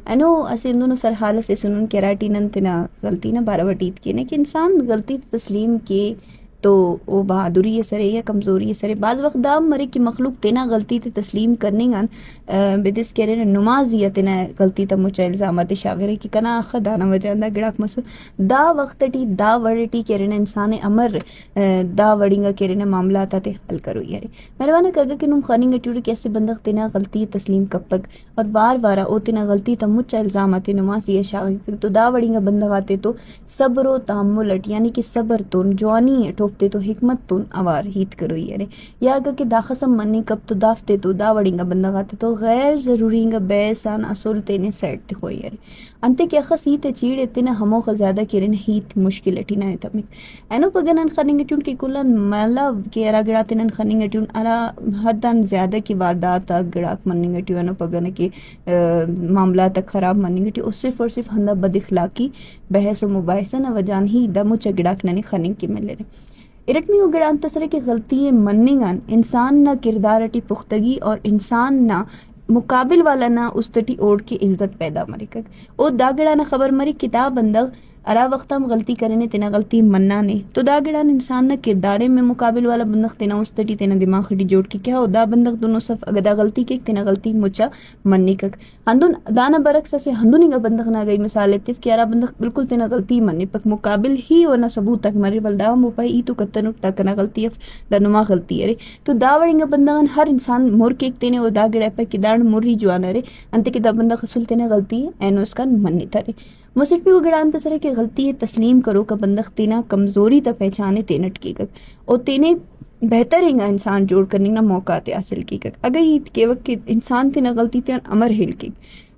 اینو اسے دونوں سر حال سے سنن کیراٹینن تنا غلطی نہ باراوٹیت کی نے کہ انسان غلطی تسلیم کی تو وہ بہادری سرے یا کمزوری سرے بعض وقت دام مرے کہ مخلوق تینا غلطی تے تسلیم کرنے گان بدس کہہ رہے نماز یا تینا غلطی تا مچا الزامات شاغرے کہ کنا خدا نہ وجاندہ گڑاک مسو دا وقت ٹی دا وڑٹی کہہ رہے انسان امر دا وڑینگا کہہ رہے معاملات تے حل کرو یارے مہربانہ کہا کہ نم خاننگ ٹیوڑے کیسے بندق تینا غلطی تسلیم کپک اور بار بارا او تینا غلطی تا مچا الزامات نماز یا شاغرے تو دا وڑینگا بندغاتے تو صبر و تحمل اٹ یعنی کہ صبر تون جوانی ٹوفتے تو حکمت تون اوار ہیت کرو یارے یا اگر کہ دا خسم منی کب تو دافتے تو دا وڑینگا بندغاتے تو غیر ضرورینگا بیسان اصول تینے سیٹ تے ہوئی یارے انتے کیا خسیتے چیڑے تینا ہمو خزیادہ کرن ہیت مشکل اٹھی نہ تمک اینو پگنن خننگ ٹون کی کلن مالا کہ ارا گڑا تینن خننگ ٹون ارا حدن زیادہ کی واردات گڑاک مننگ ٹیو اینو پگن کے معاملات خراب مننگ ٹیو صرف اور صرف ہندا بد اخلاقی بحث و مباحثہ نہ وجان ہی دا مچا گڑاک ننے خننگ کی ملے رہے ارٹمی و گڑا انتصرے کہ غلطی مننگان انسان نہ کردار اٹی پختگی اور انسان نہ مقابل والا نہ اس تٹی اوڑ کی عزت پیدا مری کر او دا گڑا نہ خبر مری کتاب اندر ارا وقت ہم غلطی کرنے تینا غلطی مننا نے تو دا گڑان انسان نہ کردارے میں مقابل والا بندق تینا اس تٹی تینا دماغ خٹی جوڑ کے کیا ہو دا بندق دونوں صف اگر دا غلطی کے تینا غلطی مچا مننی کک ہندون دانا برعکس سے ہندونی کا بندق نہ گئی مثال اتف کہ ارا بندق بالکل تینا غلطی مننی پک مقابل ہی و نہ ثبوت تک مری بلدا مو پای ای تو کتنو تکنا غلطی اف دا نما غلطی ارے تو دا وڑنگا بندگان ہر انسان مور کے تینے او دا گڑا پک دان موری جوانا رے انتے کہ دا بندق اصل تینا غلطی اینو اس کا مننی تھا مسٹ بھی وہ گڑان تصرے کہ غلطی تسلیم کرو کا بندق تینا کمزوری تا پہچانے تینٹ کی گک اور تینے بہتر ہنگا انسان جوڑ کرنے نا موقع تے حاصل کی گک اگر یہ کے وقت انسان تینا غلطی تینا امر ہل کی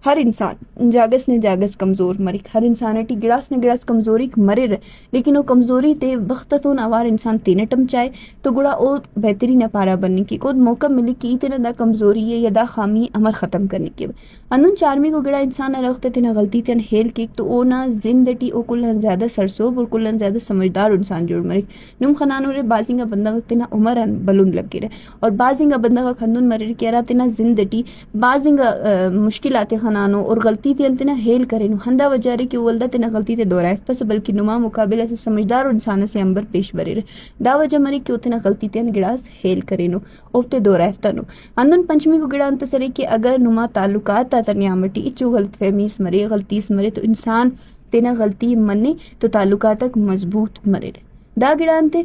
ہر انسان جاگس نے جاگس کمزور مری ہر انسان ٹی گڑاس نے گڑاس کمزوری مرے رہ لیکن وہ کمزوری تے وقتتون اوار انسان تینے ٹم چائے تو گڑا او بہتری نہ پارا بننے کی کو موقع ملے کہ تینا دا کمزوری ہے یا دا خامی امر ختم کرنے کی انون چارمی کو گڑا انسان رخت تینا غلطی تین ہیل کی تو او نا زندٹی او کلن زیادہ سرسوب اور کلن زیادہ سمجھدار انسان جوڑ مری نم خنانو رے بازنگا بندہ تینا عمران بلون لگ رہے اور بازنگا بندہ کھندون مرے کہہ رہا تینا زندٹی بازنگا مشکلات خنانو اور غلطی تی انتنا ہیل کرے نو ہندا وجارے کہ ولدا تینا غلطی تے دورائف پس بلکہ نما مقابلہ سے سمجھدار انسان سے امبر پیش برے رہے دا وجہ مری کہ اتنا غلطی تے گڑاس ہیل کرے نو اوتے دورائف تنو اندن پنچمی کو گڑا انتصرے کہ اگر نما تعلقات تا تنیامٹی اچو غلط فہمی اس مرے غلطی اس مرے تو انسان تینا غلطی مننے تو تعلقات تک مضبوط مرے رہے دا گڑا انتے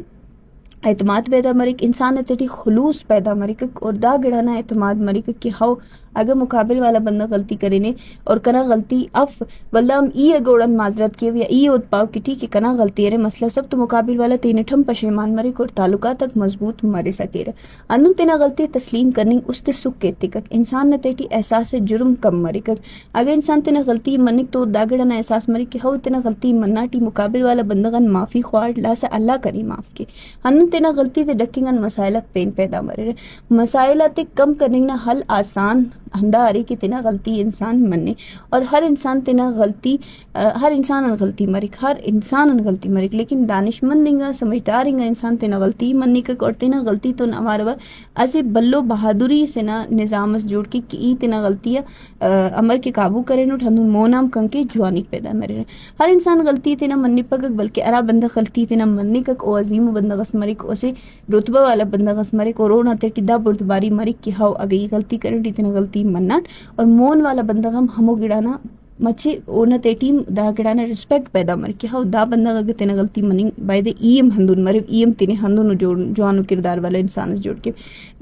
اعتماد پیدا مریک انسان تے خلوص پیدا مریک اور دا گڑانا اعتماد مریک کہ ہاؤ اگر مقابل والا بندہ غلطی کرے نے اور کنا غلطی اف بلدا ہم ای گوڑن معذرت کیے یا ای ات پاؤ کہ ٹھیک ہے کنا غلطی ہے مسئلہ سب تو مقابل والا تین ٹھم پشیمان مریک اور تعلقات تک مضبوط مرے سکے رہا انو تینا غلطی تسلیم کرنے اس تے سکھ کہتے کک انسان نہ تیٹی احساس جرم کم مرے کک اگر انسان تینا غلطی منک تو دا گڑانا احساس مرے کہ ہاؤ تینا غلطی مننا ٹی مقابل والا بندگان معافی خواہ لا سے اللہ کری معاف کے انو تینا غلطی تے ڈکینگن مسائلات پین پیدا مرے مسائلات کم کرنے نا حل آسان ہندا آرے کہ تینا غلطی انسان مننے اور ہر انسان تینا غلطی ہر انسان ان غلطی مرک ہر انسان ان غلطی مرک لیکن دانش مند دنگا سمجھدار انگا انسان تینا غلطی مننے کا اور تینا غلطی تو نوارور اسے بلو بہادری سے نا نظام اس جوڑ کے کہ ای تینا غلطی امر کے قابو کرے نو ٹھندون مونام کن کے جوانی پیدا مرے ہر انسان غلطی تینا مننے پک بلکہ ارا بندہ غلطی تینا مننے کا او عظیم بندہ غس مرک اسے رتبہ والا بندہ غس مرک اور رونا تیٹی دا بردباری مرک کہ ہاؤ اگر یہ غلطی کرے ٹی تینا غلطی منات اور مون والا بندہ غم ہمو گڑانا مچے اونا تیٹیم دا گڑانا رسپیکٹ پیدا مر کہ ہاؤ دا بندہ اگر تینا غلطی مننگ بائدے ایم ہندون مرے ایم تینے ہندون جوانو کردار والا انسان جوڑ کے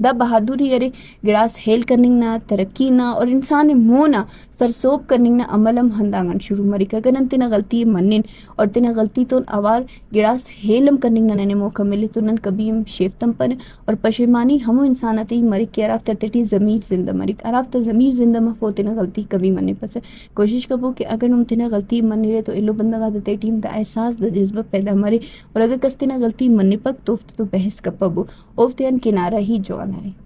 دا بہادری ارے گڑاس ہیل کرننگ نا ترقی نا اور انسان مونا سرسوب کرننگ نا عملم ہندانگن شروع مری کہ اگر تینا غلطی منن اور تینا غلطی تو اوار گڑاس ہیلم کرننگ نا ننے موقع ملے تو نن کبھی ہم شیفتم پر اور پشیمانی ہمو انساناتی مری کہ عرافت تیٹی ضمیر زندہ مری عرافت ضمیر زندہ مفو تینا غلطی کبھی مننے پس کوشش کبو کہ اگر ہم تینا غلطی مننے رہے تو الو بندہ گا دے ٹیم دا احساس دا جذبہ پیدا مرے اور اگر کس تینا غلطی مننے پک تو بحث کپبو اوفتیان کنارہ ہی جوانا رہے